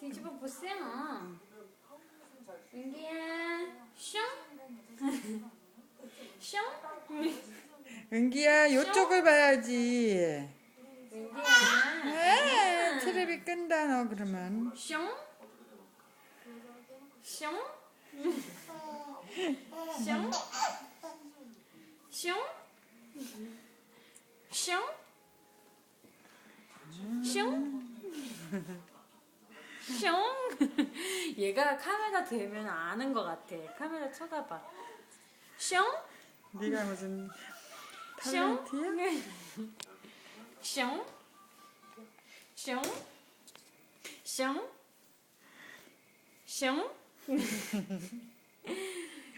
뒤집어 보세요. 은기야, 슝? 슝? 은기야, 요쪽을 봐야지. 은기야. 테레비 끈다, 너, 그러면. 슝? 슝? 슝? 슝? 슝? 슝? 슝? 얘가 카메라 대면 아는 것 같아. 카메라 쳐다봐. 슝? 네가 무슨 슝? 탤런트야? 슝? 슝? 슝? 슝?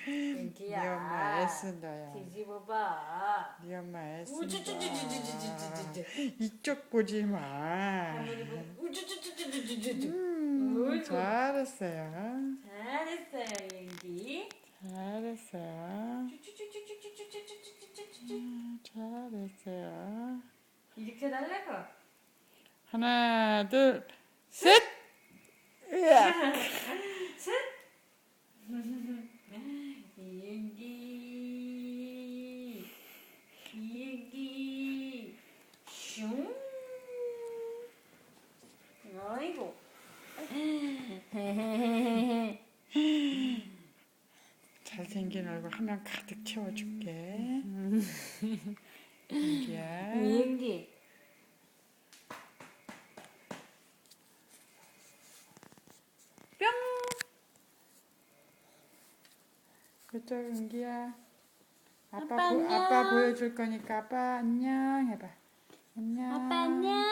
은기야. 네 엄마 애쓴다야. 뒤집어봐. 네 엄마 애쓴다. 우쭈쭈쭈쭈쭈쭈쭈쭈쭈. 이쪽 보지 마. 잘했어요. 잘했어요, 은기. 잘했어요. 잘했어요. 이렇게 달라고. 하나, 둘, 셋! 으악! 셋. 이은기. 이은기. 슝. 아이고. 잘생긴 얼굴 화면 가득 채워줄게. 은기야. 이은기. 뿅. 그쪽 은기야. 아빠 안녕. 아빠 보여줄 거니까 아빠 안녕 해봐. 안녕. 아빠 안녕.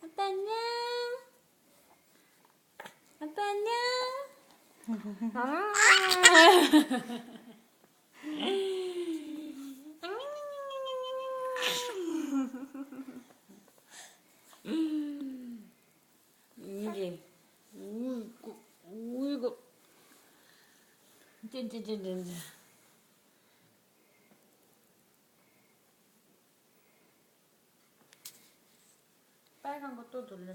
아빠 안녕. 아빠 안녕. 이게 우이고 우이고 짠짠짠짠. 빨간 거 또 누르는.